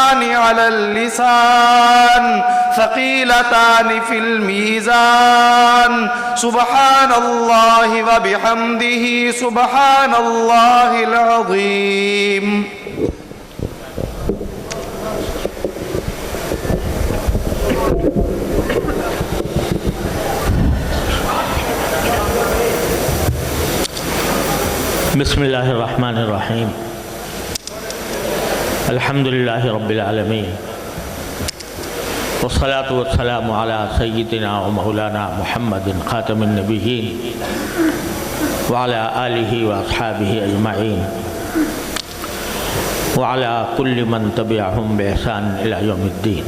خفيفتان على اللسان ثقيلتان في الميزان سبحان الله وبحمده سبحان الله العظيم. بسم اللہ الرحمن الرحیم. الحمد للہ رب العالمین والصلاة والسلام علی سیدنا و مولانا محمد خاتم النبیین وعلی آلہ و اصحابہ اجمعین وعلی کل من تبعہم بإحسان الی یوم الدین.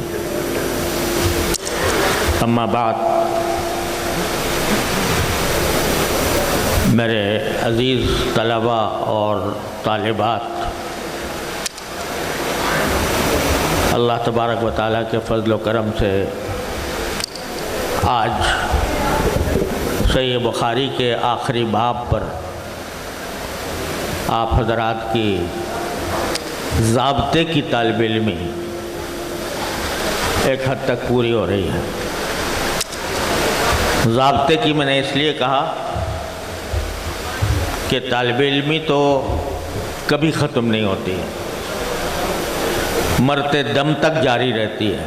اما بعد، میرے عزیز طلبہ اور طالبات، اللہ تبارک و تعالیٰ کے فضل و کرم سے آج صحیح بخاری کے آخری باب پر آپ حضرات کی ضابطے کی طالب علمی ایک حد تک پوری ہو رہی ہے. ضابطے کی میں نے اس لیے کہا کہ طالب علمی تو کبھی ختم نہیں ہوتی ہے، مرتے دم تک جاری رہتی ہے.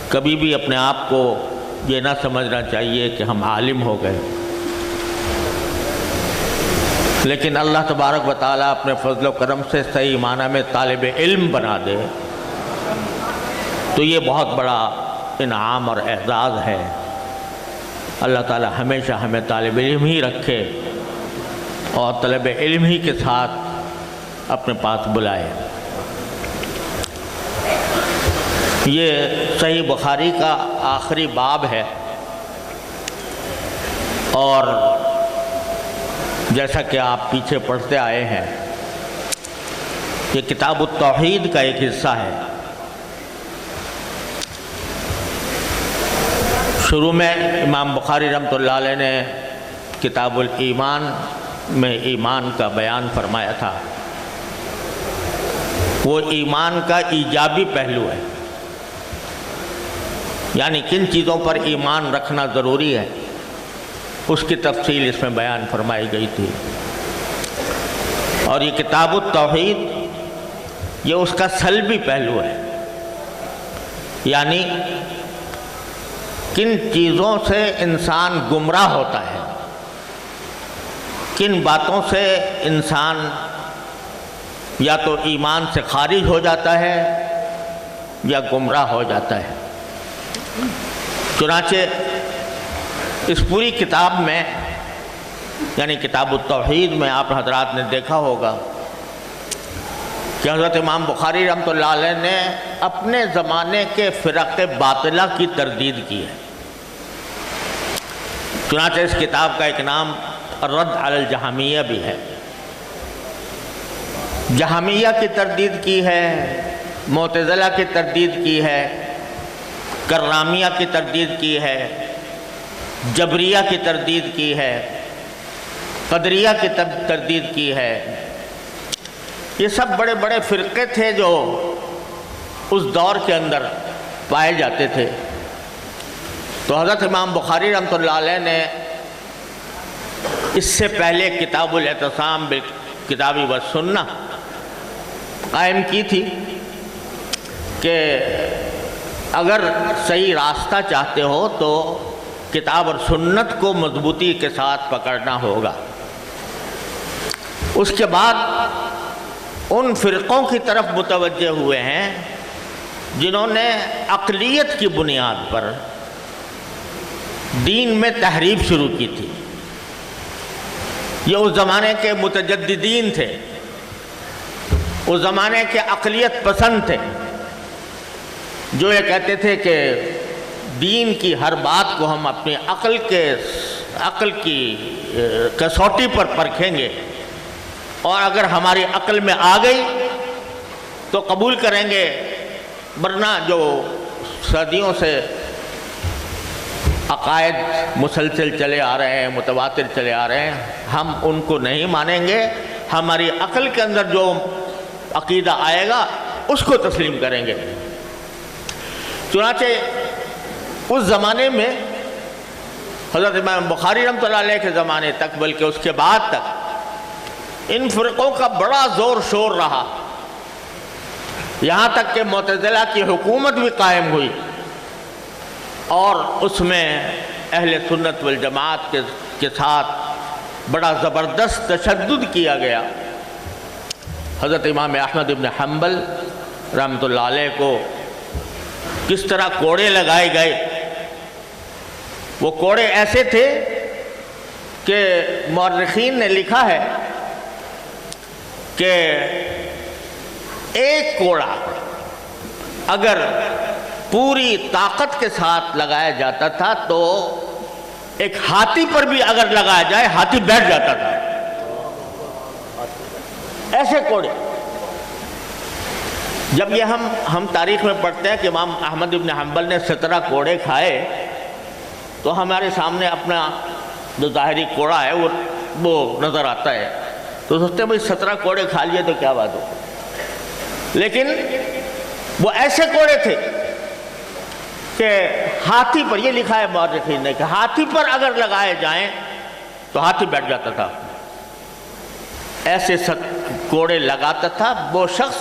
کبھی بھی اپنے آپ کو یہ نہ سمجھنا چاہیے کہ ہم عالم ہو گئے، لیکن اللہ تبارک و تعالیٰ اپنے فضل و کرم سے صحیح معنی میں طالب علم بنا دے تو یہ بہت بڑا انعام اور اعزاز ہے. اللہ تعالیٰ ہمیشہ ہمیں طالب علم ہی رکھے اور طلب علم ہی کے ساتھ اپنے پاس بلائے. یہ صحیح بخاری کا آخری باب ہے، اور جیسا کہ آپ پیچھے پڑھتے آئے ہیں یہ کتاب التوحید کا ایک حصہ ہے. شروع میں امام بخاری رحمۃ اللہ علیہ نے کتاب الایمان میں ایمان کا بیان فرمایا تھا. وہ ایمان کا ایجابی پہلو ہے، یعنی کن چیزوں پر ایمان رکھنا ضروری ہے اس کی تفصیل اس میں بیان فرمائی گئی تھی. اور یہ کتاب التوحید یہ اس کا سلبی پہلو ہے، یعنی کن چیزوں سے انسان گمراہ ہوتا ہے، کن باتوں سے انسان یا تو ایمان سے خارج ہو جاتا ہے یا گمراہ ہو جاتا ہے. چنانچہ اس پوری کتاب میں یعنی کتاب التوحید میں آپ حضرات نے دیکھا ہوگا کہ حضرت امام بخاری رحمۃ اللہ علیہ نے اپنے زمانے کے فرق باطلہ کی تردید کی ہے. چنانچہ اس کتاب کا ایک نام الرد علی الجہمیہ بھی ہے. جہمیہ کی تردید کی ہے، معتزلہ کی تردید کی ہے، کرامیہ کی تردید کی ہے، جبریہ کی تردید کی ہے، قدریہ کی تردید کی ہے. یہ سب بڑے بڑے فرقے تھے جو اس دور کے اندر پائے جاتے تھے. تو حضرت امام بخاری رحمۃ اللہ علیہ نے اس سے پہلے کتاب الاعتصام بالکتاب والسنہ قائم کی تھی کہ اگر صحیح راستہ چاہتے ہو تو کتاب اور سنت کو مضبوطی کے ساتھ پکڑنا ہوگا. اس کے بعد ان فرقوں کی طرف متوجہ ہوئے ہیں جنہوں نے عقلیت کی بنیاد پر دین میں تحریف شروع کی تھی. یہ اس زمانے کے متجددین تھے، اس زمانے کے عقلیت پسند تھے، جو یہ کہتے تھے کہ دین کی ہر بات کو ہم اپنی عقل کی کسوٹی پر پرکھیں گے، اور اگر ہماری عقل میں آ گئی تو قبول کریں گے، ورنہ جو صدیوں سے عقائد مسلسل چلے آ رہے ہیں، متواتر چلے آ رہے ہیں، ہم ان کو نہیں مانیں گے. ہماری عقل کے اندر جو عقیدہ آئے گا اس کو تسلیم کریں گے۔ چنانچہ اس زمانے میں حضرت امام بخاری رحمۃ اللہ علیہ کے زمانے تک، بلکہ اس کے بعد تک ان فرقوں کا بڑا زور شور رہا، یہاں تک کہ معتزلہ کی حکومت بھی قائم ہوئی اور اس میں اہل سنت والجماعت کے ساتھ بڑا زبردست تشدد کیا گیا۔ حضرت امام احمد بن حنبل رحمۃ اللہ علیہ کو کس طرح کوڑے لگائے گئے۔ وہ کوڑے ایسے تھے کہ مورخین نے لکھا ہے کہ ایک کوڑا اگر پوری طاقت کے ساتھ لگایا جاتا تھا تو ایک ہاتھی پر بھی اگر لگایا جائے ہاتھی بیٹھ جاتا تھا، ایسے کوڑے۔ جب یہ ہم تاریخ میں پڑھتے ہیں کہ امام احمد بن حنبل نے 17 کوڑے کھائے تو ہمارے سامنے اپنا جو ظاہری کوڑا ہے وہ نظر آتا ہے، تو سوچتے ہیں بھائی 17 کوڑے کھا لیے تو کیا بات ہو، لیکن وہ ایسے کوڑے تھے کہ ہاتھی پر، یہ لکھا ہے مورخین نے کہ ہاتھی پر اگر لگائے جائیں تو ہاتھی بیٹھ جاتا تھا، ایسے کوڑے لگاتا تھا وہ شخص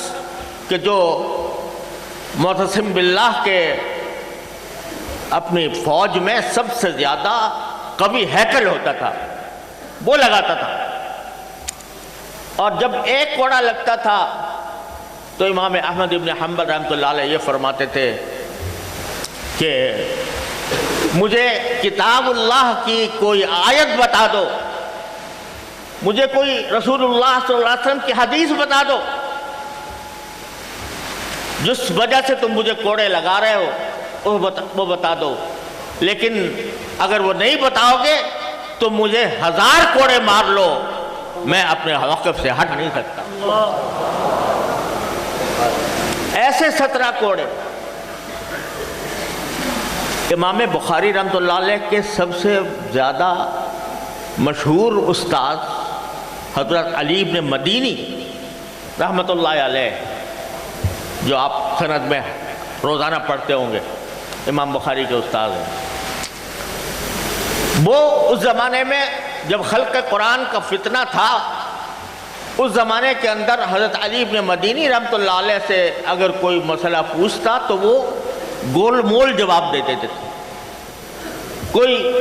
کہ جو معتصم باللہ کے اپنی فوج میں سب سے زیادہ قوی ہیکل ہوتا تھا، وہ لگاتا تھا۔ اور جب ایک کوڑا لگتا تھا تو امام احمد بن حنبل رحمۃ اللہ علیہ یہ فرماتے تھے کہ مجھے کتاب اللہ کی کوئی آیت بتا دو، مجھے کوئی رسول اللہ صلی اللہ علیہ وسلم کی حدیث بتا دو جس وجہ سے تم مجھے کوڑے لگا رہے ہو، وہ بتا دو، لیکن اگر وہ نہیں بتاؤ گے تو مجھے 1000 کوڑے مار لو، میں اپنے موقف سے ہٹ نہیں سکتا۔ ایسے 17 کوڑے۔ امام بخاری رحمۃ اللہ علیہ کے سب سے زیادہ مشہور استاد حضرت علی بن مدینی رحمۃ اللہ علیہ، جو آپ سند میں روزانہ پڑھتے ہوں گے، امام بخاری کے استاد ہیں، وہ اس زمانے میں جب خلق قرآن کا فتنہ تھا، اس زمانے کے اندر حضرت علی بن مدینی رحمۃ اللہ علیہ سے اگر کوئی مسئلہ پوچھتا تو وہ گول مول جواب دیتے تھے، کوئی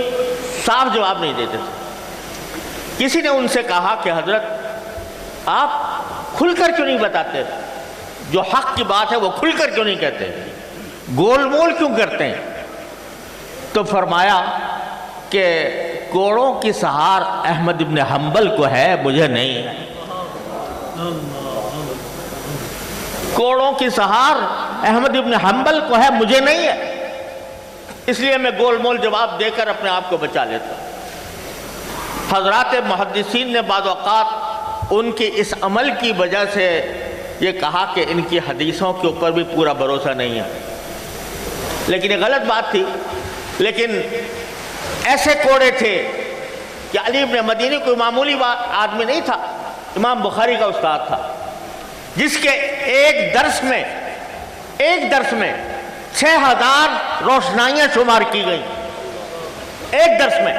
صاف جواب نہیں دیتے تھے۔ کسی نے ان سے کہا کہ حضرت آپ کھل کر کیوں نہیں بتاتے، جو حق کی بات ہے وہ کھل کر کیوں نہیں کہتے، گول مول کیوں کرتے ہیں؟ تو فرمایا کہ کوڑوں کی سہار احمد بن حنبل کو ہے، مجھے نہیں ہے۔ کوڑوں کی سہار احمد بن حنبل کو ہے، مجھے نہیں ہے، اس لیے میں گول مول جواب دے کر اپنے آپ کو بچا لیتا ہوں۔ حضرات محدثین نے بعض اوقات ان کے اس عمل کی وجہ سے یہ کہا کہ ان کی حدیثوں کے اوپر بھی پورا بھروسہ نہیں ہے، لیکن یہ غلط بات تھی۔ لیکن ایسے کوڑے تھے کہ علی بن مدینی کوئی معمولی آدمی نہیں تھا، امام بخاری کا استاد تھا، جس کے ایک درس میں 6000 روشنائیاں شمار کی گئیں، ایک درس میں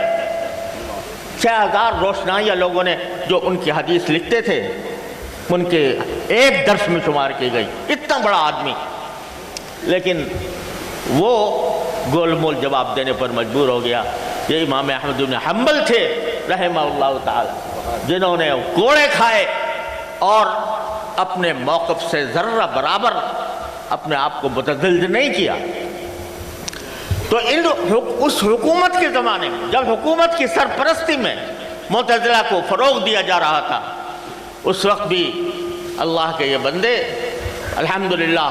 6000 روشنائیاں لوگوں نے جو ان کی حدیث لکھتے تھے ان کے ایک درس میں شمار کی گئی، اتنا بڑا آدمی، لیکن وہ گول مول جواب دینے پر مجبور ہو گیا۔ یہ امام احمد بن حنبل تھے رحمہ اللہ تعالی، جنہوں نے کوڑے کھائے اور اپنے موقف سے ذرہ برابر اپنے آپ کو متزلزل نہیں کیا۔ تو اس حکومت کے زمانے میں جب حکومت کی سرپرستی میں معتزلہ کو فروغ دیا جا رہا تھا، اس وقت بھی اللہ کے یہ بندے الحمدللہ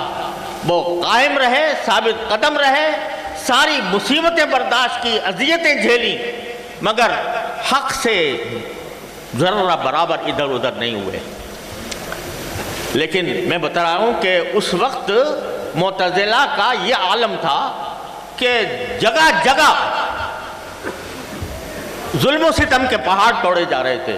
وہ قائم رہے، ثابت قدم رہے، ساری مصیبتیں برداشت کی، اذیتیں جھیلی، مگر حق سے ذرہ برابر ادھر ادھر نہیں ہوئے۔ لیکن میں بتا رہا ہوں کہ اس وقت معتزلہ کا یہ عالم تھا کہ جگہ جگہ ظلم و ستم کے پہاڑ توڑے جا رہے تھے،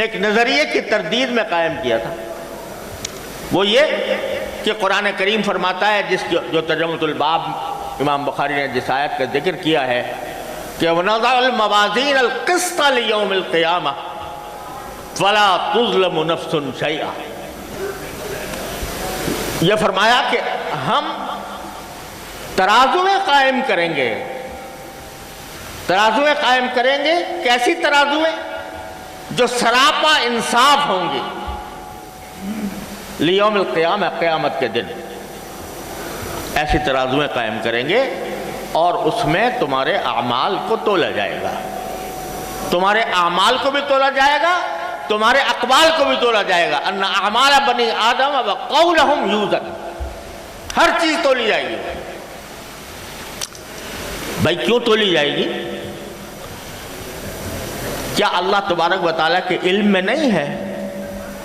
ایک نظریے کی تردید میں قائم کیا تھا، وہ یہ کہ قرآن کریم فرماتا ہے، جو ترجمۃ الباب امام بخاری نے جس آیت کا ذکر کیا ہے کہ وَنَضَعُ الْمَوَازِينَ الْقِسْطَ لِيَوْمِ الْقِيَامَةِ فَلَا تُظْلَمُ نَفْسٌ شَيْئًا، یہ فرمایا کہ ہم ترازویں قائم کریں گے، ترازویں قائم کریں گے، کیسی ترازویں؟ جو سراپا انصاف ہوں گی، لیوم القیامہ، قیامت کے دن ایسی ترازویں قائم کریں گے، اور اس میں تمہارے اعمال کو تولا جائے گا، تمہارے اعمال کو بھی تولا جائے گا، تمہارے اقوال کو بھی تولا جائے گا۔ ان اعمال بنی آدم وقولہم یوزن، ہر چیز تولی جائے گی۔ بھائی کیوں تولی جائے گی؟ کیا اللہ تبارک و تعالیٰ کے علم میں نہیں ہے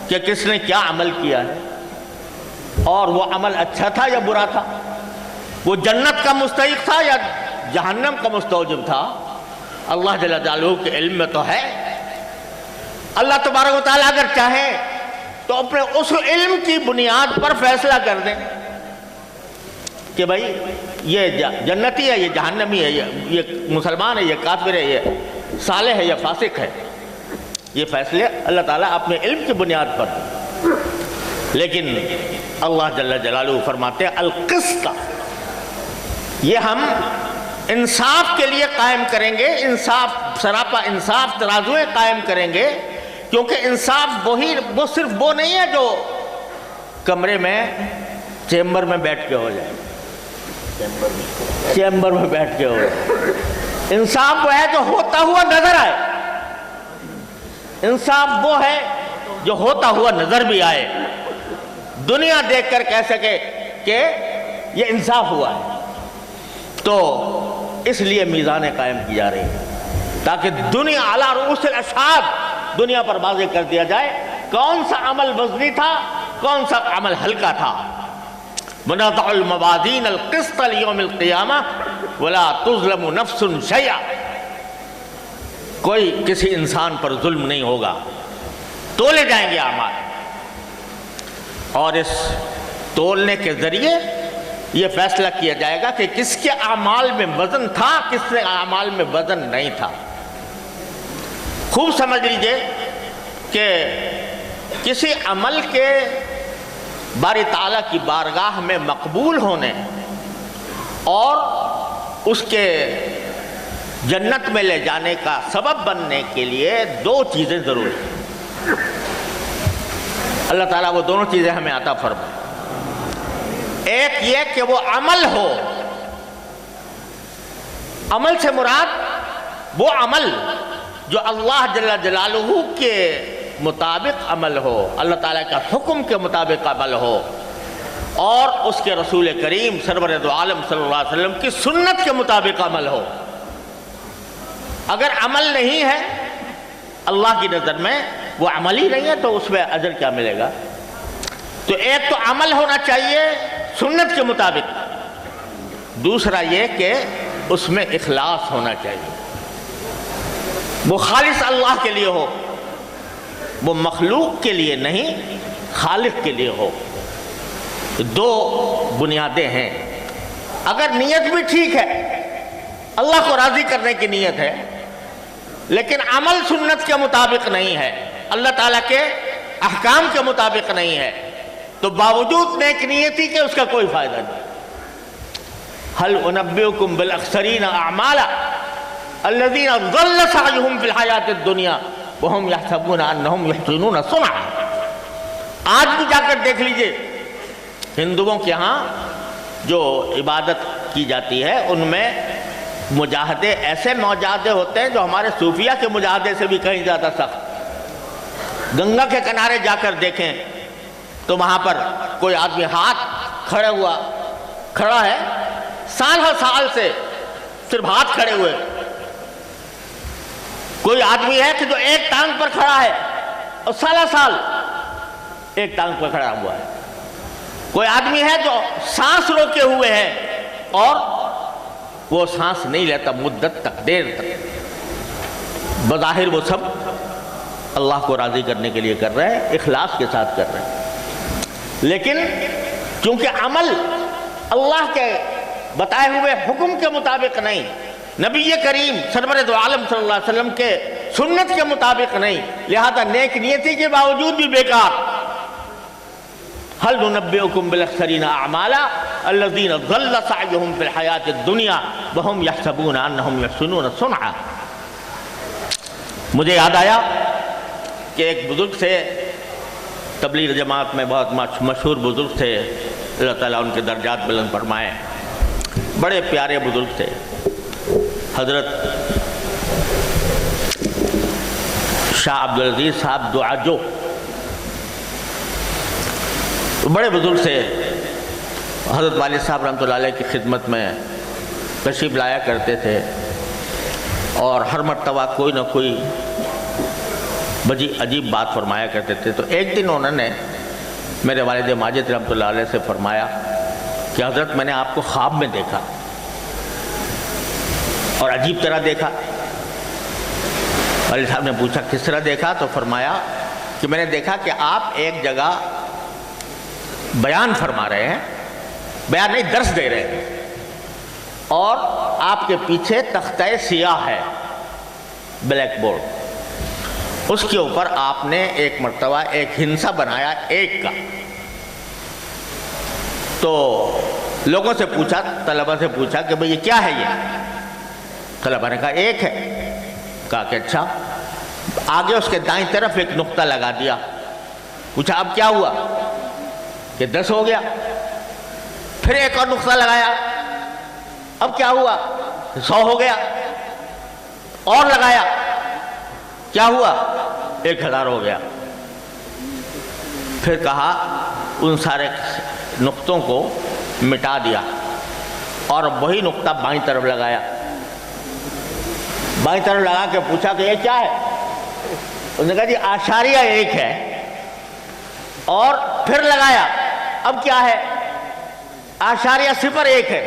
کہ کس نے کیا عمل کیا ہے، اور وہ عمل اچھا تھا یا برا تھا، وہ جنت کا مستحق تھا یا جہنم کا مستوجب تھا؟ اللہ جل جلالہ کے علم میں تو ہے۔ اللہ تبارک و تعالیٰ اگر چاہیں تو اپنے اس علم کی بنیاد پر فیصلہ کر دیں کہ بھائی یہ جنتی ہے، یہ جہنمی ہے، یہ مسلمان ہے، یہ کافر ہے، یہ صالح ہے یا فاسق ہے، یہ فیصلے اللہ تعالیٰ اپنے علم کی بنیاد پر۔ لیکن اللہ جل جلالہ فرماتے ہیں القسط، یہ ہم انصاف کے لیے قائم کریں گے، انصاف، سراپا انصاف، ترازویں قائم کریں گے، کیونکہ انصاف وہ صرف وہ نہیں ہے جو کمرے میں چیمبر میں بیٹھ کے ہو جائے، چیمبر میں بیٹھ کے ہو جائے۔ انصاف وہ ہے جو ہوتا ہوا نظر آئے، انصاف وہ ہے جو ہوتا ہوا نظر بھی آئے، دنیا دیکھ کر کہہ سکے کہ یہ انصاف ہوا ہے۔ تو اس لیے میزانیں قائم کی جا رہی ہیں تاکہ دنیا علی رؤوس الاشہاد، دنیا پر واضح کر دیا جائے کون سا عمل وزنی تھا، کون سا عمل ہلکا تھا۔ وَنَضَعُ الْمَوَازِينَ الْقِسْطَ لِيَوْمِ الْقِيَامَةِ وَلَا تُظْلَمُ نَفْسٌ شَيْئًا، کوئی کسی انسان پر ظلم نہیں ہوگا، تولے جائیں گے اعمال، اور اس تولنے کے ذریعے یہ فیصلہ کیا جائے گا کہ کس کے اعمال میں وزن تھا، کس کے اعمال میں وزن نہیں تھا۔ خوب سمجھ لیجئے کہ کسی عمل کے باری تعالیٰ کی بارگاہ میں مقبول ہونے اور اس کے جنت میں لے جانے کا سبب بننے کے لیے دو چیزیں ضروری ہیں۔ اللہ تعالیٰ وہ دونوں چیزیں ہمیں عطا فرمائے۔ ایک یہ کہ وہ عمل ہو، عمل سے مراد وہ عمل جو اللہ جل جلالہ کے مطابق عمل ہو، اللہ تعالیٰ کا حکم کے مطابق عمل ہو، اور اس کے رسول کریم سرور دو عالم صلی اللہ علیہ وسلم کی سنت کے مطابق عمل ہو۔ اگر عمل نہیں ہے اللہ کی نظر میں، وہ عمل ہی نہیں ہے، تو اس میں اجر کیا ملے گا؟ تو ایک تو عمل ہونا چاہیے سنت کے مطابق، دوسرا یہ کہ اس میں اخلاص ہونا چاہیے، وہ خالص اللہ کے لیے ہو، وہ مخلوق کے لیے نہیں، خالق کے لیے ہو۔ دو بنیادیں ہیں۔ اگر نیت بھی ٹھیک ہے، اللہ کو راضی کرنے کی نیت ہے، لیکن عمل سنت کے مطابق نہیں ہے، اللہ تعالیٰ کے احکام کے مطابق نہیں ہے، تو باوجود نیک نیتی کے اس کا کوئی فائدہ نہیں۔ هل انبئکم بالاخسرین اعمالا الذین ضل سعیہم فی الحیاۃ الدنیا وہم یحسبون انہم یحسنون صنعا۔ آج بھی جا کر دیکھ لیجئے، ہندوؤں کے ہاں جو عبادت کی جاتی ہے ان میں مجاہدے، ایسے مجاہدے ہوتے ہیں جو ہمارے صوفیہ کے مجاہدے سے بھی کہیں زیادہ سخت۔ گنگا کے کنارے جا کر دیکھیں تو وہاں پر کوئی آدمی ہاتھ کھڑا ہے، سال ہر سال سے صرف ہاتھ کھڑے ہوئے۔ کوئی آدمی ہے کہ جو ایک ٹانگ پر کھڑا ہے اور سالہ سال ایک ٹانگ پر کھڑا ہوا ہے۔ کوئی آدمی ہے جو سانس روکے ہوئے ہے اور وہ سانس نہیں لیتا مدت تک، دیر تک۔ بظاہر وہ سب اللہ کو راضی کرنے کے لیے کر رہے ہیں، اخلاص کے ساتھ کر رہے ہیں۔ لیکن چونکہ عمل اللہ کے بتائے ہوئے حکم کے مطابق نہیں، نبی کریم سرور دو عالم صلی اللہ علیہ وسلم کے سنت کے مطابق نہیں، لہذا نیک نیتی کے باوجود بھی بیکار۔ هل ننبئكم بالاخسرین اعمالا الذین ضل سعیهم فی الحیاۃ الدنیا وهم یحسبون انهم یحسنون صنعا۔ مجھے یاد آیا کہ ایک بزرگ تھے، تبلیغ جماعت میں بہت مشہور بزرگ تھے، اللہ تعالیٰ ان کے درجات بلند فرمائے، بڑے پیارے بزرگ تھے، حضرت شاہ عبدالعزیز صاحب دعاجو، بڑے بزرگ سے حضرت والد صاحب رحمۃ اللہ علیہ کی خدمت میں تشریف لایا کرتے تھے، اور ہر مرتبہ کوئی نہ کوئی بڑی عجیب بات فرمایا کرتے تھے۔ تو ایک دن انہوں نے میرے والد ماجد رحمۃ اللہ علیہ سے فرمایا کہ حضرت میں نے آپ کو خواب میں دیکھا، اور عجیب طرح دیکھا۔ والد صاحب نے پوچھا کس طرح دیکھا؟ تو فرمایا کہ میں نے دیکھا کہ آپ ایک جگہ بیان فرما رہے ہیں، بیان نہیں درس دے رہے ہیں، اور آپ کے پیچھے تختہ سیاہ ہے، بلیک بورڈ، اس کے اوپر آپ نے ایک مرتبہ ایک ہندسہ بنایا ایک کا۔ تو لوگوں سے پوچھا، طلبہ سے پوچھا کہ بھئی یہ کیا ہے؟ یہ طلبہ نے کہا ایک ہے۔ کہا کہ اچھا۔ آگے اس کے دائیں طرف ایک نقطہ لگا دیا، پوچھا اب کیا ہوا؟ کہ 10 ہو گیا۔ پھر ایک اور نقطہ لگایا، اب کیا ہوا؟ 100 ہو گیا۔ اور لگایا، کیا ہوا؟ 1000 ہو گیا۔ پھر کہا ان سارے نقطوں کو مٹا دیا، اور وہی نقطہ بائیں طرف لگایا۔ بائیں طرف لگا کے پوچھا کہ یہ کیا ہے؟ انہوں نے کہا جی آشاریہ 1 ہے۔ اور پھر لگایا، اب کیا ہے؟ آشاریہ 0.1 ہے۔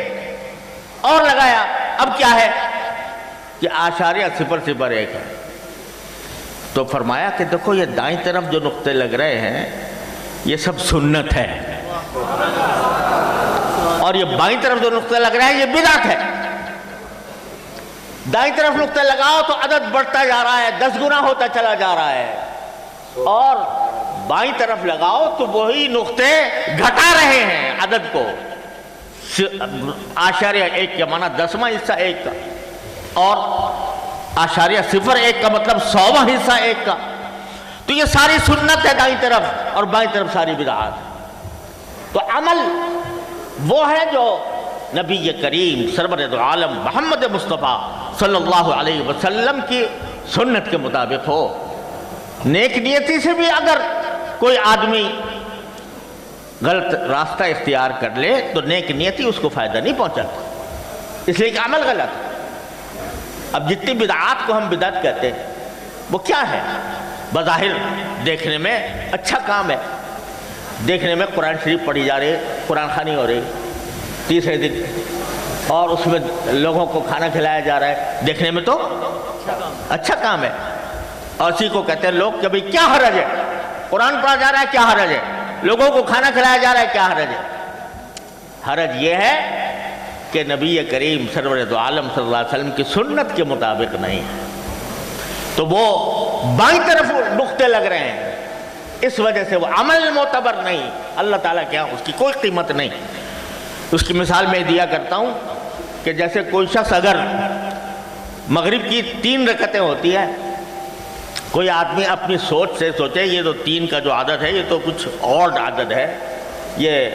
اور لگایا، اب کیا ہے؟ کہ آشاریہ 0.01 ہے۔ تو فرمایا کہ دیکھو یہ دائیں طرف جو نقطے لگ رہے ہیں یہ سب سنت ہے، اور یہ بائیں طرف جو نقطے لگ رہے ہیں یہ بدعت ہے۔ دائیں طرف نقطہ لگاؤ تو عدد بڑھتا جا رہا ہے، 10 گنا ہوتا چلا جا رہا ہے، اور بائیں طرف لگاؤ تو وہی نقطے گھٹا رہے ہیں عدد کو۔ آشاریہ 1 کا معنی 10واں حصہ 1 کا، اور آشاریہ 0.1 کا مطلب 100واں حصہ 1 کا۔ تو یہ ساری سنت ہے دائیں طرف، اور بائیں طرف ساری بدعات ہے۔ تو عمل وہ ہے جو نبی کریم سرور دو عالم محمد مصطفیٰ صلی اللہ علیہ وسلم کی سنت کے مطابق ہو۔ نیک نیتی سے بھی اگر کوئی آدمی غلط راستہ اختیار کر لے تو نیک نیتی اس کو فائدہ نہیں پہنچاتی، اس لیے کہ عمل غلط ہے۔ اب جتنی بدعات کو ہم بدعت کہتے ہیں وہ کیا ہے؟ بظاہر دیکھنے میں اچھا کام ہے، دیکھنے میں قرآن شریف پڑھی جا رہی ہے، قرآن خوانی ہو رہی ہے تیسرے دن، اور اس میں لوگوں کو کھانا کھلایا جا رہا ہے، دیکھنے میں تو اچھا کام ہے۔ اور اسی کو کہتے ہیں لوگ کہ بھئی کیا حرج ہے؟ قرآن پڑھا جا رہا ہے، کیا حرج ہے؟ لوگوں کو کھانا کھلایا جا رہا ہے، کیا حرج ہے؟ حرج یہ ہے کہ نبی کریم سرور دو عالم صلی اللہ علیہ وسلم کی سنت کے مطابق نہیں ہے، تو وہ بائیں طرف نقطے لگ رہے ہیں، اس وجہ سے وہ عمل معتبر نہیں، اللہ تعالیٰ کے ہاں اس کی کوئی قیمت نہیں۔ اس کی مثال میں دیا کرتا ہوں کہ جیسے کوئی شخص اگر مغرب کی 3 رکعتیں ہوتی ہے، کوئی آدمی اپنی سوچ سے سوچے یہ تو 3 کا جو عدد ہے یہ تو کچھ اور عدد ہے، یہ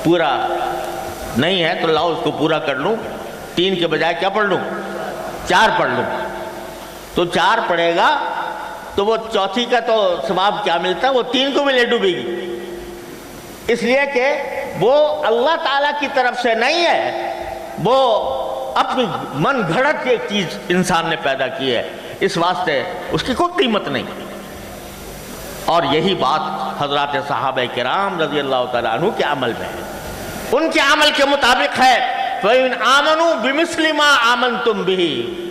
پورا نہیں ہے، تو لاؤ اس کو پورا کر لوں، 3 کے بجائے کیا پڑھ لوں؟ 4 پڑھ لوں۔ تو 4 پڑھے گا تو وہ چوتھی کا تو ثواب کیا ملتا ہے، وہ 3 کو بھی لے ڈوبے گی، اس لیے کہ وہ اللہ تعالیٰ کی طرف سے نہیں ہے، وہ اپنی من گھڑت ایک چیز انسان نے پیدا کی ہے، اس واسطے اس کی کوئی قیمت نہیں۔ اور یہی بات حضرات صحابہ کرام رضی اللہ تعالیٰ عنہ کے عمل میں ہے، ان کے عمل کے مطابق ہے۔ فَإِنْ آمَنُوا بِمِثْلِ مَا آمَنْتُمْ بِهِ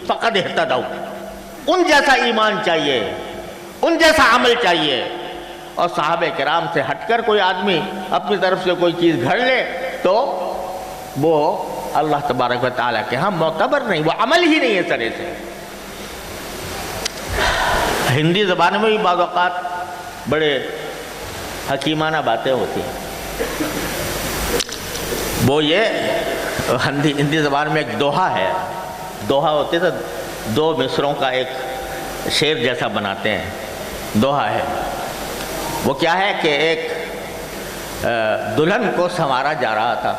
فَقَدْ اهْتَدَوْا، ان جیسا ایمان چاہیے ان جیسا عمل چاہیے. اور صحابہ کرام سے ہٹ کر کوئی آدمی اپنی طرف سے کوئی چیز گھڑ لے تو وہ اللہ تبارک و تعالیٰ کے ہاں معتبر نہیں، وہ عمل ہی نہیں ہے سرے سے. ہندی زبان میں بھی بعض اوقات بڑے حکیمانہ باتیں ہوتی ہیں. وہ یہ ہندی زبان میں ایک دوہا ہے، دوہا ہوتے تو دو مصروں کا ایک شعر جیسا بناتے ہیں، دوہا ہے. وہ کیا ہے کہ ایک دلہن کو سنوارا جا رہا تھا،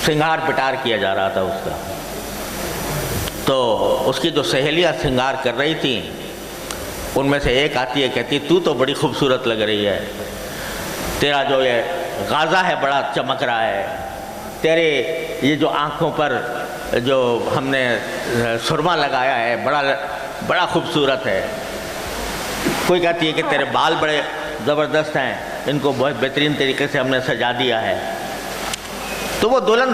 سنگار پٹار کیا جا رہا تھا اس کا. تو اس کی جو سہیلیاں سنگار کر رہی تھیں ان میں سے ایک آتی ہے، کہتی تو بڑی خوبصورت لگ رہی ہے، تیرا جو یہ غازہ ہے بڑا چمک رہا ہے، تیرے یہ جو آنکھوں پر جو ہم نے سرما لگایا ہے بڑا خوبصورت ہے. کوئی کہتی ہے کہ تیرے بال بڑے زبردست ہیں، ان کو بہت بہترین طریقے سے ہم نے سجا دیا ہے. تو وہ دلہن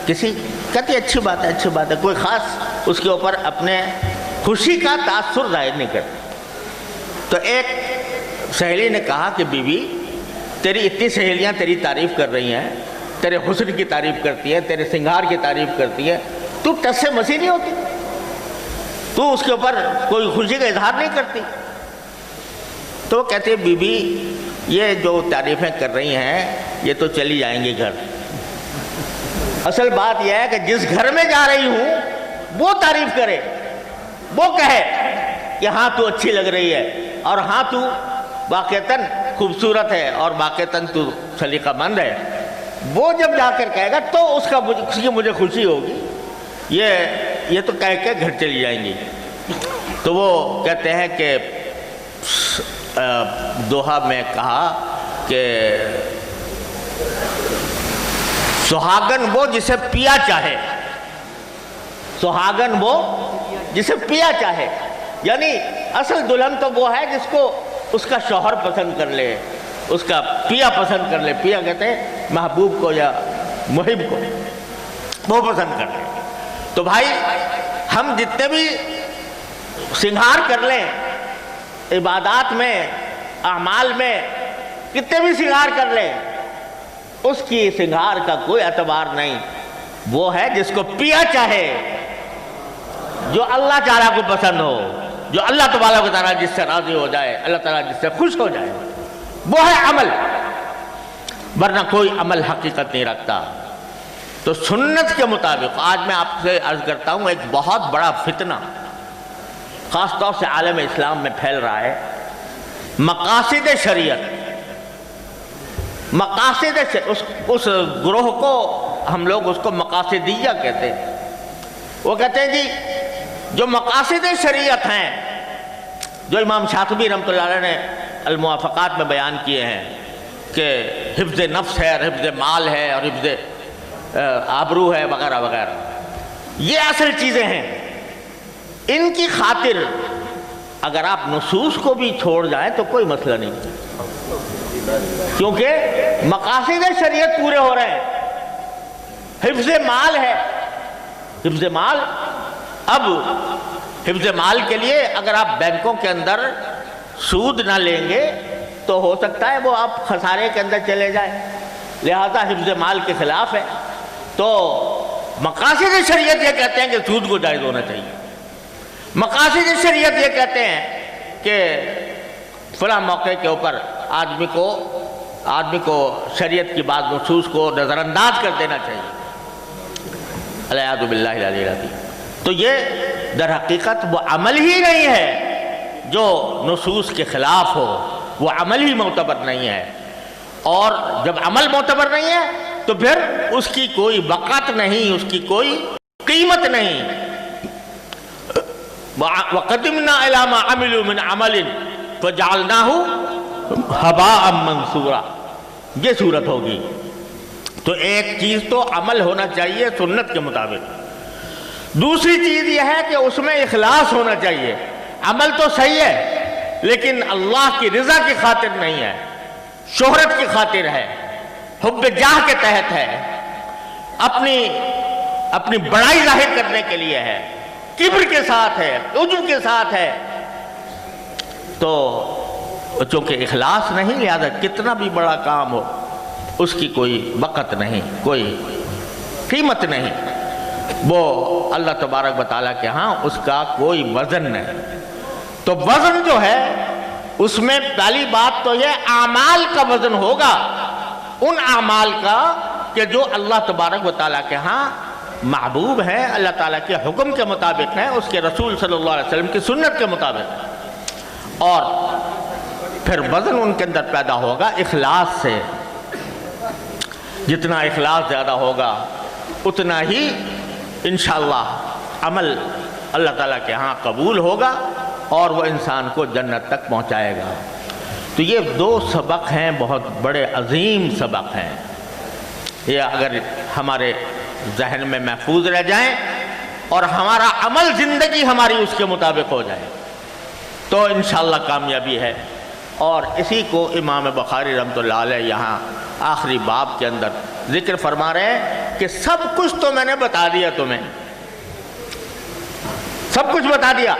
کسی کہتی ہے اچھی بات ہے، کوئی خاص اس کے اوپر اپنے خوشی کا تاثر ظاہر نہیں کرتی. تو ایک سہیلی نے کہا کہ بیوی تیری اتنی سہیلیاں تیری تعریف کر رہی ہیں، تیرے حسن کی تعریف کرتی ہے، تیرے سنگار کی تعریف کرتی ہے، تو ٹس سے مسی نہیں ہوتی، تو اس کے اوپر کوئی خوشی کا اظہار نہیں کرتی. تو وہ کہتے ہیں بی بی یہ جو تعریفیں کر رہی ہیں یہ تو چلی جائیں گی گھر. اصل بات یہ ہے کہ جس گھر میں جا رہی ہوں وہ تعریف کرے، وہ کہے کہ ہاں تو اچھی لگ رہی ہے، اور ہاں تو واقعتاً خوبصورت ہے، اور واقعتاً تو سلیقہ مند ہے. وہ جب جا کر کہے گا تو اس کی مجھے خوشی ہوگی. یہ تو کہہ کے گھر چلی جائیں گی. تو وہ کہتے ہیں کہ دوہا میں کہا کہ سہاگن وہ جسے پیا چاہے، سہاگن وہ جسے پیا چاہے. یعنی اصل دلہن تو وہ ہے جس کو اس کا شوہر پسند کر لے، اس کا پیا پسند کر لے. پیا کہتے ہیں محبوب کو یا محب کو، وہ پسند کر لے. تو بھائی ہم جتنے بھی سنگار کر لیں عبادات میں، اعمال میں، کتنے بھی سنگار کر لیں، اس کی سنگار کا کوئی اعتبار نہیں. وہ ہے جس کو پیا چاہے، جو اللہ تعالیٰ کو پسند ہو، جو اللہ تبارک و تعالیٰ جس سے راضی ہو جائے، اللہ تعالیٰ جس سے خوش ہو جائے، وہ ہے عمل. ورنہ کوئی عمل حقیقت نہیں رکھتا. تو سنت کے مطابق آج میں آپ سے عرض کرتا ہوں ایک بہت بڑا فتنہ خاص طور سے عالم اسلام میں پھیل رہا ہے. مقاصد شریعت، اس گروہ کو ہم لوگ اس کو مقاصدیہ کہتے ہیں. وہ کہتے ہیں جی جو مقاصد شریعت ہیں، جو امام شاطبی رحمۃ اللہ علیہ نے الموافقات میں بیان کیے ہیں کہ حفظ نفس ہے، اور حفظ مال ہے، اور حفظ آبرو ہے، وغیرہ وغیرہ، یہ اصل چیزیں ہیں. ان کی خاطر اگر آپ نصوص کو بھی چھوڑ جائیں تو کوئی مسئلہ نہیں، کیونکہ مقاصد شریعت پورے ہو رہے ہیں. حفظ مال ہے، حفظ مال. اب حفظ مال کے لیے اگر آپ بینکوں کے اندر سود نہ لیں گے تو ہو سکتا ہے وہ آپ خسارے کے اندر چلے جائیں، لہذا حفظ مال کے خلاف ہے. تو مقاصد شریعت یہ کہتے ہیں کہ سود کو جائز ہونا چاہیے. مقاصد شریعت یہ کہتے ہیں کہ فلاں موقع کے اوپر آدمی کو شریعت کی بعض نصوص کو نظر انداز کر دینا چاہیے، الیاذ باللہ العلی العظیم. تو یہ در حقیقت وہ عمل ہی نہیں ہے جو نصوص کے خلاف ہو، وہ عمل ہی معتبر نہیں ہے. اور جب عمل معتبر نہیں ہے تو پھر اس کی کوئی وقت نہیں، اس کی کوئی قیمت نہیں. وَقَدِمْنَا إِلَىٰ مَا عَمِلُوا مِنْ عَمَلٍ فَجَعَلْنَاهُ هَبَاءً مَنْثُورًا. یہ صورت ہوگی. تو ایک چیز تو عمل ہونا چاہیے سنت کے مطابق، دوسری چیز یہ ہے کہ اس میں اخلاص ہونا چاہیے. عمل تو صحیح ہے لیکن اللہ کی رضا کی خاطر نہیں ہے، شہرت کی خاطر ہے، حب جاہ کے تحت ہے، اپنی بڑائی ظاہر کرنے کے لیے ہے. کبر کے ساتھ ہے، عجب کے ساتھ ہے، تو چونکہ اخلاص نہیں، لہذا کتنا بھی بڑا کام ہو اس کی کوئی وقت نہیں، کوئی قیمت نہیں، وہ اللہ تبارک و تعالیٰ کے ہاں اس کا کوئی وزن نہیں۔ تو وزن جو ہے اس میں پہلی بات تو یہ اعمال کا وزن ہوگا، ان اعمال کا کہ جو اللہ تبارک و تعالیٰ کے ہاں محبوب ہیں، اللہ تعالیٰ کے حکم کے مطابق ہیں، اس کے رسول صلی اللہ علیہ وسلم کی سنت کے مطابق، اور پھر وزن ان کے اندر پیدا ہوگا اخلاص سے۔ جتنا اخلاص زیادہ ہوگا اتنا ہی انشاءاللہ عمل اللہ تعالیٰ کے ہاں قبول ہوگا اور وہ انسان کو جنت تک پہنچائے گا۔ تو یہ دو سبق ہیں، بہت بڑے عظیم سبق ہیں، یہ اگر ہمارے ذہن میں محفوظ رہ جائیں اور ہمارا عمل زندگی ہماری اس کے مطابق ہو جائے تو انشاءاللہ کامیابی ہے۔ اور اسی کو امام بخاری رحمۃ اللہ علیہ یہاں آخری باب کے اندر ذکر فرما رہے ہیں کہ سب کچھ تو میں نے بتا دیا تمہیں، سب کچھ بتا دیا،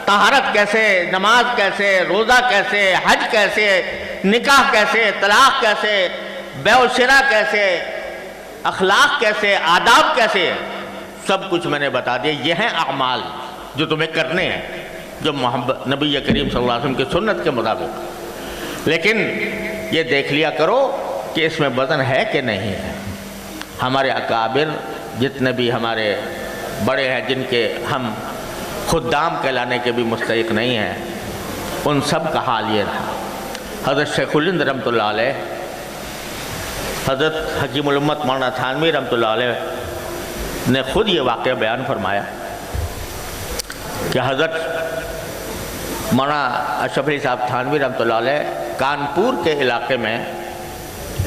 طہارت کیسے، نماز کیسے، روزہ کیسے، حج کیسے، نکاح کیسے، طلاق کیسے، بیع و شراء کیسے، اخلاق کیسے، آداب کیسے، سب کچھ میں نے بتا دیا۔ یہ ہیں اعمال جو تمہیں کرنے ہیں، جو محمد نبی کریم صلی اللہ علیہ وسلم کی سنت کے مطابق۔ لیکن یہ دیکھ لیا کرو کہ اس میں وزن ہے کہ نہیں ہے۔ ہمارے اکابر جتنے بھی ہمارے بڑے ہیں، جن کے ہم خدام کہلانے کے بھی مستحق نہیں ہیں، ان سب کا حال یہ رہا۔ حضرت شیخ الہند رحمۃ اللہ علیہ، حضرت حکیم الامت مولانا تھانوی رحمۃ اللہ علیہ نے خود یہ واقعہ بیان فرمایا کہ حضرت مولانا اشرف علی صاحب تھانوی رحمۃ اللہ علیہ کانپور کے علاقے میں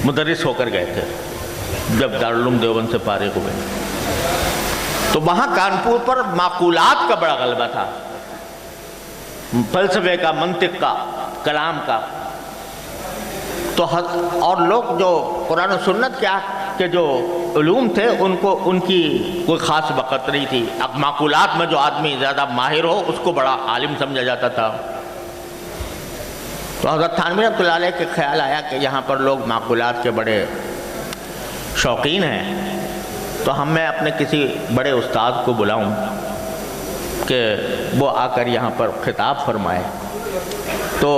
مدرس ہو کر گئے تھے جب دارالعلوم دیوبند سے فارغ ہوئے، تو وہاں کانپور پر معقولات کا بڑا غلبہ تھا، فلسفے کا، منطق کا، کلام کا، تو اور لوگ جو قرآن و سنت کے جو علوم تھے ان کی کوئی خاص وقت نہیں تھی۔ اب معقولات میں جو آدمی زیادہ ماہر ہو اس کو بڑا عالم سمجھا جاتا تھا۔ تو حضرت تھانوی رحمۃ اللہ علیہ کے خیال آیا کہ یہاں پر لوگ معقولات کے بڑے شوقین ہیں، تو میں اپنے کسی بڑے استاد کو بلاؤں کہ وہ آ کر یہاں پر خطاب فرمائے، تو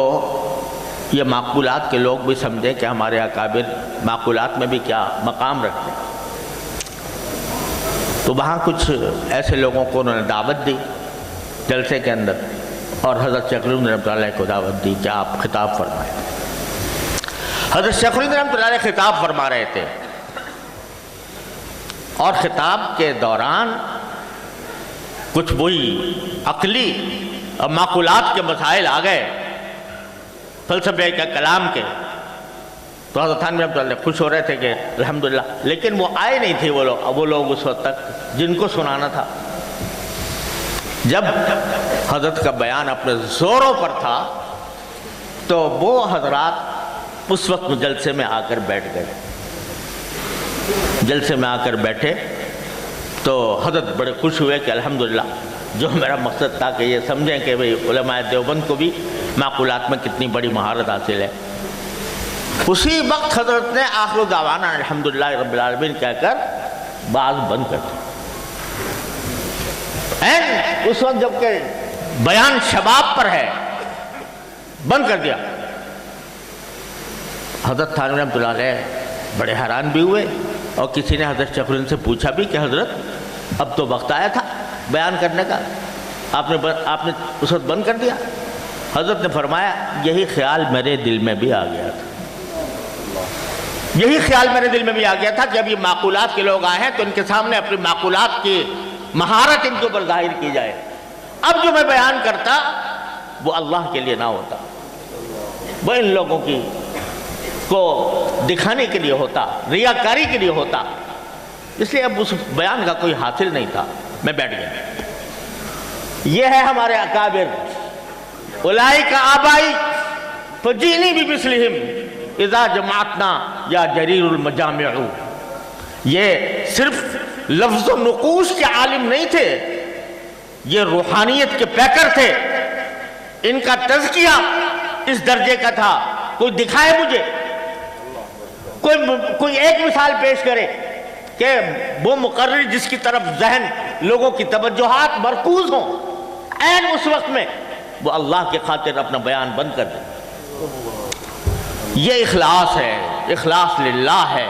یہ معقولات کے لوگ بھی سمجھیں کہ ہمارے اکابر معقولات میں بھی کیا مقام رکھتے ہیں۔ تو وہاں کچھ ایسے لوگوں کو انہوں نے دعوت دی جلسے کے اندر، اور حضرت شیخ الہند رحمۃ اللہ علیہ کو دعوت دی کہ آپ خطاب فرمائیں۔ حضرت شیخ الہند رحمۃ اللہ علیہ خطاب فرما رہے تھے، اور خطاب کے دوران کچھ وہی عقلی اور معقولات کے مسائل آ گئے، فلسفے کا، کلام کے، تو حضرت تھانوی رحمۃ اللہ خوش ہو رہے تھے کہ الحمدللہ، لیکن وہ آئے نہیں تھے وہ لوگ اس وقت تک جن کو سنانا تھا۔ جب حضرت کا بیان اپنے زوروں پر تھا تو وہ حضرات اس وقت جلسے میں آ کر بیٹھ گئے۔ جلسے میں آ کر بیٹھے تو حضرت بڑے خوش ہوئے کہ الحمدللہ، جو میرا مقصد تھا کہ یہ سمجھیں کہ بھئی علماء دیوبند کو بھی معقولات میں کتنی بڑی مہارت حاصل ہے۔ اسی وقت حضرت نے آخر دعوانا الحمدللہ رب العالمین کہہ کر باز بند کر دیا۔ اس وقت جب کہ بیان شباب پر ہے، بند کر دیا۔ حضرت تھانوی رحمۃ اللہ علیہ بڑے حیران بھی ہوئے، اور کسی نے حضرت شیخ الہند سے پوچھا بھی کہ حضرت اب تو وقت آیا تھا بیان کرنے کا، آپ نے اس وقت بند کر دیا۔ حضرت نے فرمایا یہی خیال میرے دل میں بھی آ گیا تھا، یہی خیال میرے دل میں بھی آ گیا تھا کہ اب یہ معقولات کے لوگ آئے ہیں تو ان کے سامنے اپنی معقولات کی مہارت ان کے اوپر ظاہر کی جائے۔ اب جو میں بیان کرتا وہ اللہ کے لیے نہ ہوتا، وہ ان لوگوں کو دکھانے کے لیے ہوتا، ریاکاری کے لیے ہوتا، اس لیے اب اس بیان کا کوئی حاصل نہیں تھا، میں بیٹھ گیا۔ یہ ہے ہمارے اکابر، اولئک آبائی فجئنی بمثلہم اذا جمعتنا یا جریر المجامع۔ یہ صرف لفظ و نقوش کے عالم نہیں تھے، یہ روحانیت کے پیکر تھے، ان کا تزکیہ اس درجے کا تھا. کوئی دکھائے مجھے، کوئی ایک مثال پیش کرے کہ وہ مقرر جس کی طرف ذہن لوگوں کی توجہات مرکوز ہوں، عین اس وقت میں وہ اللہ کی خاطر اپنا بیان بند کر دے. یہ اخلاص ہے، اخلاص للہ ہے.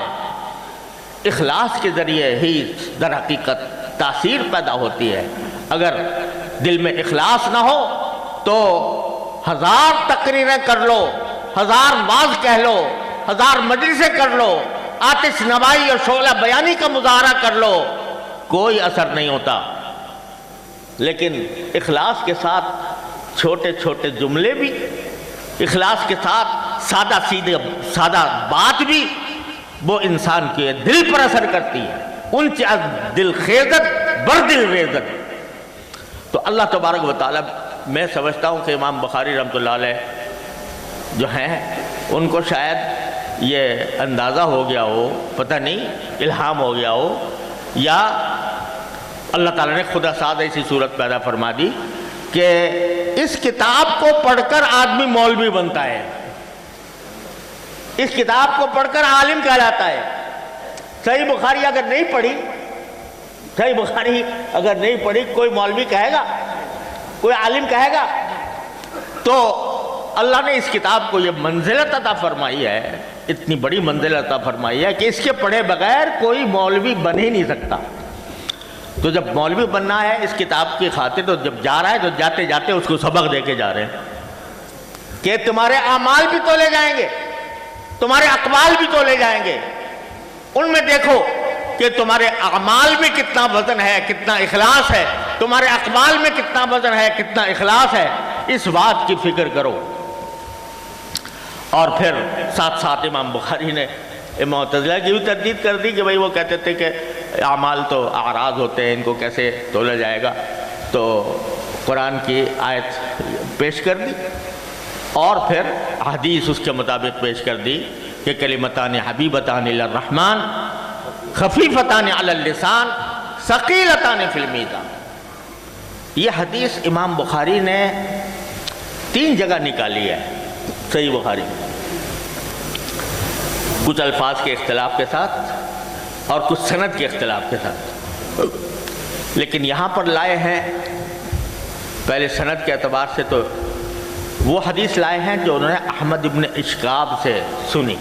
اخلاص کے ذریعے ہی در حقیقت تاثیر پیدا ہوتی ہے. اگر دل میں اخلاص نہ ہو تو 1000 تقریریں کر لو، 1000 واعظ کہہ لو، 1000 مجلسیں کر لو، آتش نوائی اور شعلہ بیانی کا مظاہرہ کر لو، کوئی اثر نہیں ہوتا. لیکن اخلاص کے ساتھ چھوٹے چھوٹے جملے بھی، اخلاص کے ساتھ سادہ بات بھی وہ انسان کے دل پر اثر کرتی ہے. انچ از دل خیزت بر دل ریزت. تو اللہ تبارک و تعالی، میں سمجھتا ہوں کہ امام بخاری رحمۃ اللہ علیہ جو ہیں ان کو شاید یہ اندازہ ہو گیا ہو، پتہ نہیں الہام ہو گیا ہو، یا اللہ تعالیٰ نے خدا ساتھ ایسی صورت پیدا فرما دی کہ اس کتاب کو پڑھ کر آدمی مولوی بنتا ہے، اس کتاب کو پڑھ کر عالم کہلاتا ہے. صحیح بخاری اگر نہیں پڑھی، صحیح بخاری اگر نہیں پڑھی، کوئی مولوی کہے گا، کوئی عالم کہے گا؟ تو اللہ نے اس کتاب کو یہ منزلت عطا فرمائی ہے، اتنی بڑی منزلت عطا فرمائی ہے کہ اس کے پڑھے بغیر کوئی مولوی بن ہی نہیں سکتا. تو جب مولوی بننا ہے اس کتاب کی خاطر، تو جب جا رہا ہے تو جاتے جاتے اس کو سبق دے کے جا رہے ہیں کہ تمہارے اعمال بھی تولے جائیں گے، تمہارے اقوال بھی تولے جائیں گے. ان میں دیکھو کہ تمہارے اعمال میں کتنا وزن ہے، کتنا اخلاص ہے، تمہارے اقوال میں کتنا وزن ہے، کتنا اخلاص ہے. اس بات کی فکر کرو. اور پھر ساتھ ساتھ امام بخاری نے معتزلہ کی بھی تردید کر دی کہ بھئی وہ کہتے تھے کہ اعمال تو اعراض ہوتے ہیں، ان کو کیسے تولا جائے گا. تو قرآن کی آیت پیش کر دی اور پھر حدیث اس کے مطابق پیش کر دی کہ کلمتان حبیبتان الی الرحمن خفیفتان علی اللسان ثقیلتان فی المیزان. یہ حدیث امام بخاری نے 3 جگہ نکالی ہے صحیح بخاری، کچھ الفاظ کے اختلاف کے ساتھ اور کچھ سند کے اختلاف کے ساتھ. لیکن یہاں پر لائے ہیں پہلے سند کے اعتبار سے تو وہ حدیث لائے ہیں جو انہوں نے احمد ابن اشکاب سے سنی.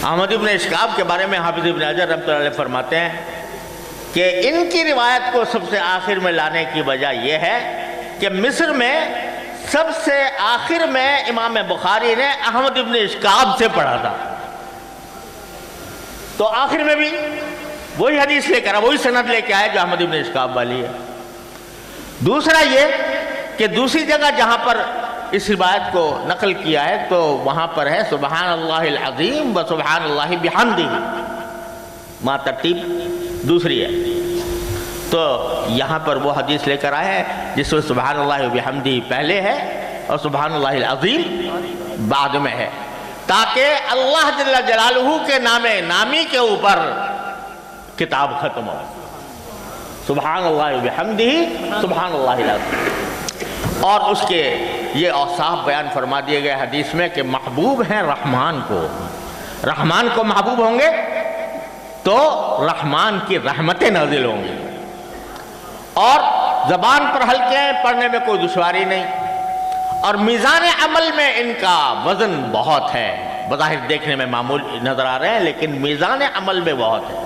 احمد ابن اشکاب کے بارے میں حافظ ابن حجر رحمۃ اللہ علیہ فرماتے ہیں کہ ان کی روایت کو سب سے آخر میں لانے کی وجہ یہ ہے کہ مصر میں سب سے آخر میں امام بخاری نے احمد ابن اشکاب سے پڑھا تھا، تو آخر میں بھی وہی حدیث لے کر وہی سند لے کے آئے جو احمد ابن اشکاب والی ہے. دوسرا یہ کہ دوسری جگہ جہاں پر اس روایت کو نقل کیا ہے تو وہاں پر ہے سبحان اللہ العظیم و سبحان اللہ بحمدہ، ماں ترتیب دوسری ہے. تو یہاں پر وہ حدیث لے کر آئے ہیں جس میں سبحان اللہ بحمدہ پہلے ہے اور سبحان اللہ العظیم بعد میں ہے، تاکہ اللہ جل جلالہ کے نام نامی کے اوپر کتاب ختم ہو. سبحان اللہ بحمدہ سبحان اللہ العظیم. اور اس کے یہ اوصاف بیان فرما دیے گئے حدیث میں کہ محبوب ہیں رحمان کو محبوب ہوں گے تو رحمان کی رحمتیں نازل ہوں گی. اور زبان پر ہلکے ہیں، پڑھنے میں کوئی دشواری نہیں، اور میزان عمل میں ان کا وزن بہت ہے. بظاہر دیکھنے میں معمول نظر آ رہے ہیں لیکن میزان عمل میں بہت ہے.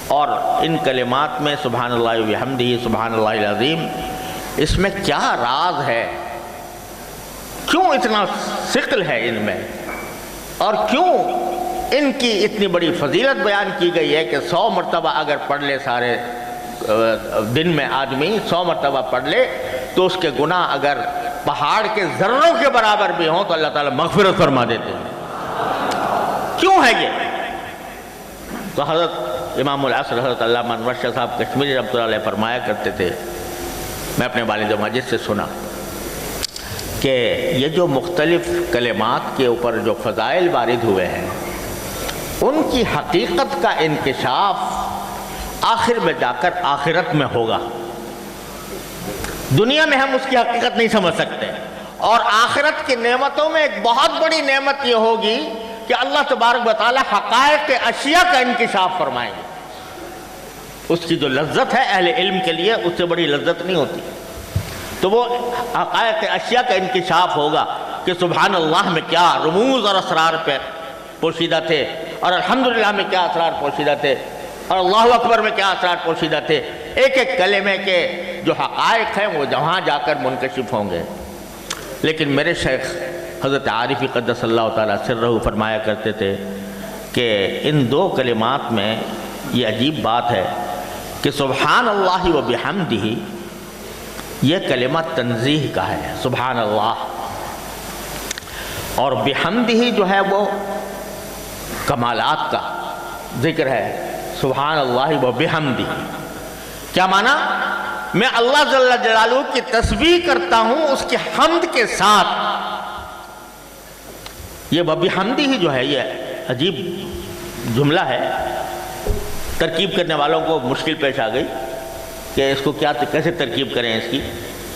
اور ان کلمات میں سبحان اللہ وبحمدہ سبحان اللہ العظیم، اس میں کیا راز ہے، کیوں اتنا ثقل ہے ان میں، اور کیوں ان کی اتنی بڑی فضیلت بیان کی گئی ہے کہ 100 مرتبہ اگر پڑھ لے سارے دن میں آدمی 100 مرتبہ پڑھ لے تو اس کے گناہ اگر پہاڑ کے ذروں کے برابر بھی ہوں تو اللہ تعالیٰ مغفرت فرما دیتے ہیں. کیوں ہے یہ؟ تو حضرت امام العصر حضرت علامہ انور شاہ صاحب کشمیری رحمۃ اللہ علیہ فرمایا کرتے تھے، میں اپنے والد ماجد سے سنا کہ یہ جو مختلف کلمات کے اوپر جو فضائل وارد ہوئے ہیں ان کی حقیقت کا انکشاف آخر میں جا کر آخرت میں ہوگا. دنیا میں ہم اس کی حقیقت نہیں سمجھ سکتے. اور آخرت کی نعمتوں میں ایک بہت بڑی نعمت یہ ہوگی کہ اللہ تبارک و تعالی حقائق اشیاء کا انکشاف فرمائیں گے. اس کی جو لذت ہے اہل علم کے لیے اس سے بڑی لذت نہیں ہوتی. تو وہ حقائق اشیاء کا انکشاف ہوگا کہ سبحان اللہ میں کیا رموز اور اسرار پہ پوشیدہ تھے، اور الحمدللہ میں کیا اسرار پوشیدہ تھے، اور اللہ اکبر میں کیا اسرار پوشیدہ تھے. ایک ایک کلمے کے جو حقائق ہیں وہ جہاں جا کر منکشف ہوں گے. لیکن میرے شیخ حضرت عارفی قدس اللہ تعالیٰ سرہ فرمایا کرتے تھے کہ ان دو کلمات میں یہ عجیب بات ہے کہ سبحان اللہ و بحمدہ، یہ کلمہ تنزیہ کا ہے سبحان اللہ، اور بحمدہ جو ہے وہ کمالات کا ذکر ہے. سبحان اللہ و بحمدہ کیا معنی؟ میں اللہ جل جلالہ کی تسبیح کرتا ہوں اس کی حمد کے ساتھ. یہ بحمدہ ہی جو ہے یہ عجیب جملہ ہے. ترکیب کرنے والوں کو مشکل پیش آ گئی کہ اس کو کیسے ترکیب کریں اس کی.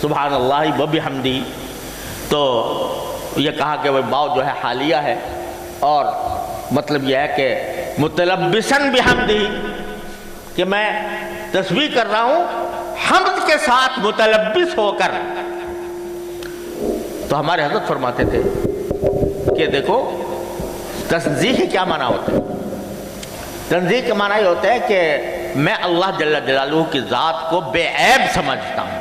سبحان اللہ وبحمدہ، تو یہ کہا کہ وہ باؤ جو ہے حالیہ ہے، اور مطلب یہ ہے کہ متلبسن بحمدہ، کہ میں تسبیح کر رہا ہوں حمد کے ساتھ متلبس ہو کر. تو ہمارے حضرت فرماتے تھے کہ دیکھو تنزیہ کے کیا معنی ہوتا ہے. تنزیہ کے معنی یہ ہوتا ہے کہ میں اللہ جل جلالہ کی ذات کو بے عیب سمجھتا ہوں،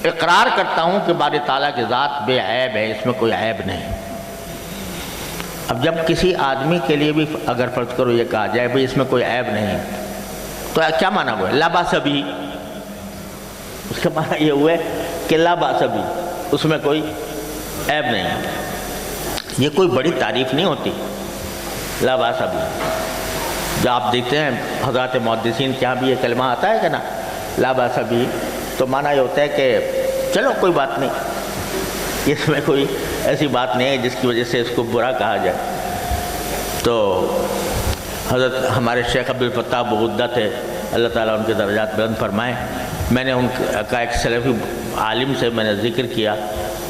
اقرار کرتا ہوں کہ باری تعالیٰ کی ذات بے عیب ہے، اس میں کوئی عیب نہیں. اب جب کسی آدمی کے لیے بھی اگر فرض کرو یہ کہا جائے بھئی اس میں کوئی عیب نہیں، تو کیا معنی ہوا ہے؟ لا باس بہ، اس کا معنی یہ ہوا ہے کہ لا باس بہ، اس میں کوئی عیب نہیں. یہ کوئی بڑی تعریف نہیں ہوتی لا باس بہ. جو آپ دیکھتے ہیں حضرات محدثین کے ہاں بھی یہ کلمہ آتا ہے کہ نا لا باس بہ، تو معنی یہ ہوتا ہے کہ چلو کوئی بات نہیں، اس میں کوئی ایسی بات نہیں ہے جس کی وجہ سے اس کو برا کہا جائے. تو حضرت ہمارے شیخ عبد الفتاح بغدہ تھے، اللہ تعالیٰ ان کے درجات بلند فرمائے. میں نے ان کا ایک سلفی عالم سے میں نے ذکر کیا،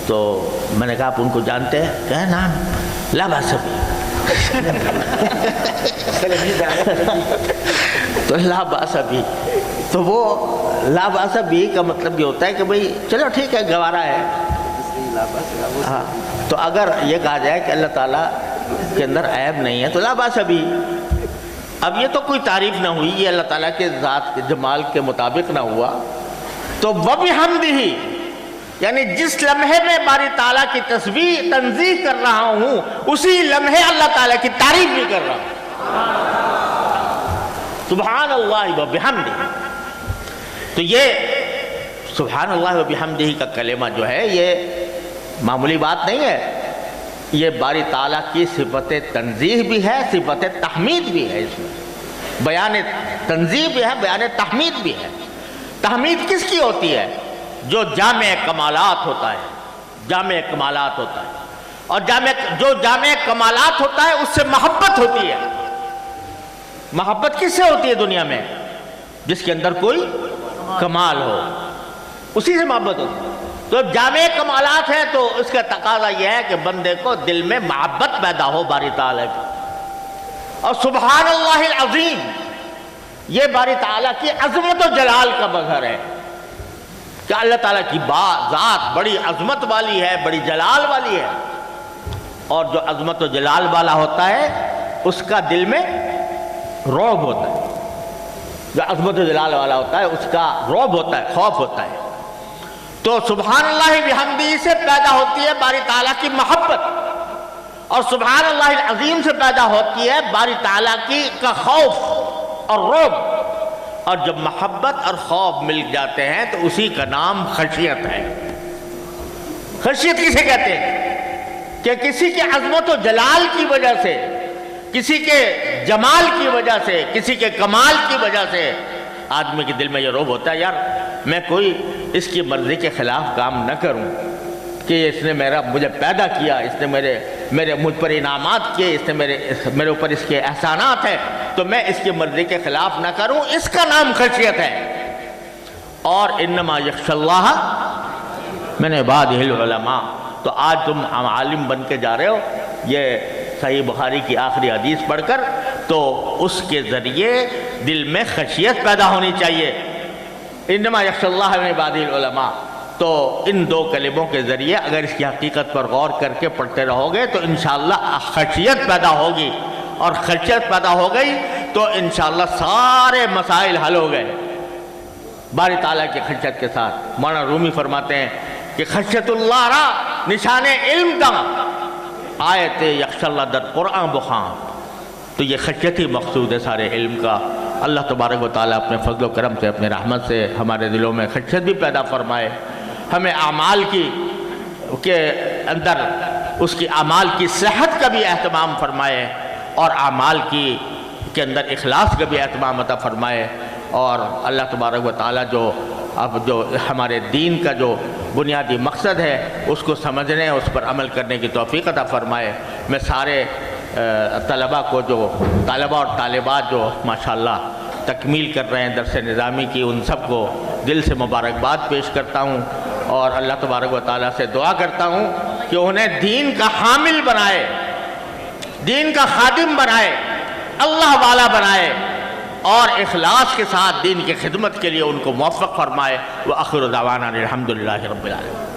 تو میں نے کہا آپ ان کو جانتے ہیں؟ کہا نام لا باس بہ. تو لا باس بہ، تو وہ لا باس بہ کا مطلب یہ ہوتا ہے کہ بھئی چلو ٹھیک ہے گوارا ہے. ہاں، تو اگر یہ کہا جائے کہ اللہ تعالیٰ کے اندر عیب نہیں ہے تو لا باس بہ. اب یہ تو کوئی تعریف نہ ہوئی، یہ اللہ تعالیٰ کے ذات کے جمال کے مطابق نہ ہوا. تو وبحمدہ، یعنی جس لمحے میں باری تعالیٰ کی تسبیح تنزیہ کر رہا ہوں اسی لمحے اللہ تعالیٰ کی تعریف بھی کر رہا ہوں. سبحان اللہ وبحمدہ. تو یہ سبحان اللہ وبحمدہ کا کلمہ جو ہے یہ معمولی بات نہیں ہے. یہ باری تعالیٰ کی صفت تنزیہ بھی ہے، صفت تحمید بھی ہے. اس میں بیان تنزیہ بھی ہے، بیان تحمید بھی ہے. تحمید کس کی ہوتی ہے؟ جو جامع کمالات ہوتا ہے، جامع کمالات ہوتا ہے. اور جو جامع کمالات ہوتا ہے اس سے محبت ہوتی ہے. محبت کس سے ہوتی ہے دنیا میں؟ جس کے اندر کوئی کمال ہو، اسی سے محبت ہوتی ہے. تو جامع کمالات ہے تو اس کا تقاضا یہ ہے کہ بندے کو دل میں محبت پیدا ہو باری تعالیٰ کی. اور سبحان اللہ العظیم، یہ باری تعالیٰ کی عظمت و جلال کا مظہر ہے کہ اللہ تعالیٰ کی ذات بڑی عظمت والی ہے، بڑی جلال والی ہے. اور جو عظمت و جلال والا ہوتا ہے اس کا دل میں رعب ہوتا ہے. جو عظمت و جلال والا ہوتا ہے اس کا رعب ہوتا ہے، خوف ہوتا ہے. تو سبحان اللہ بحمدہ سے پیدا ہوتی ہے باری تعالیٰ کی محبت، اور سبحان اللہ العظیم سے پیدا ہوتی ہے باری تعالیٰ کا خوف اور رعب. اور جب محبت اور خوف مل جاتے ہیں تو اسی کا نام خشیت ہے. خشیت کسے کہتے ہیں؟ کہ کسی کے عظمت و جلال کی وجہ سے، کسی کے جمال کی وجہ سے، کسی کے کمال کی وجہ سے آدمی کے دل میں یہ رعب ہوتا ہے یار میں کوئی اس کی مرضی کے خلاف کام نہ کروں، کہ اس نے مجھے پیدا کیا، اس نے میرے مجھ پر انعامات کیے، اس نے میرے اوپر اس کے احسانات ہیں، تو میں اس کی مرضی کے خلاف نہ کروں، اس کا نام خشیت ہے۔ اور انما یخشی اللہ من عبادہ العلماء، تو آج تم عالم بن کے جا رہے ہو، یہ صحیح بخاری کی آخری حدیث پڑھ کر، تو اس کے ذریعے دل میں خشیت پیدا ہونی چاہیے۔ انما یخشی اللہ من عبادہ العلماء، تو ان دو کلموں کے ذریعے اگر اس کی حقیقت پر غور کر کے پڑھتے رہو گے تو انشاءاللہ خشیت پیدا ہوگی، اور خشیت پیدا ہو گئی تو انشاءاللہ سارے مسائل حل ہو گئے باری تعالیٰ کی خشیت کے ساتھ۔ مولانا رومی فرماتے ہیں کہ خشیت اللہ را نشان علم دا آیت یخشی اللہ در قرآن بخان، تو یہ خشیت ہی مقصود ہے سارے علم کا۔ اللہ تبارک و تعالیٰ اپنے فضل و کرم سے، اپنے رحمت سے ہمارے دلوں میں خشیت بھی پیدا فرمائے، ہمیں اعمال کے اندر اس کی اعمال کی صحت کا بھی اہتمام فرمائے، اور اعمال کے اندر اخلاص کا بھی اہتمام عطا فرمائے، اور اللہ تبارک و تعالیٰ جو ہمارے دین کا جو بنیادی مقصد ہے اس کو سمجھنے، اس پر عمل کرنے کی توفیق عطا فرمائے۔ میں سارے طلباء کو، جو طلباء اور طالبات جو ماشاءاللہ تکمیل کر رہے ہیں درس نظامی کی، ان سب کو دل سے مبارکباد پیش کرتا ہوں، اور اللہ تبارک و تعالیٰ سے دعا کرتا ہوں کہ انہیں دین کا حامل بنائے، دین کا خادم بنائے، اللہ والا بنائے، اور اخلاص کے ساتھ دین کی خدمت کے لیے ان کو موفق فرمائے۔ وآخر دعوانا الحمدللہ رب العالمین۔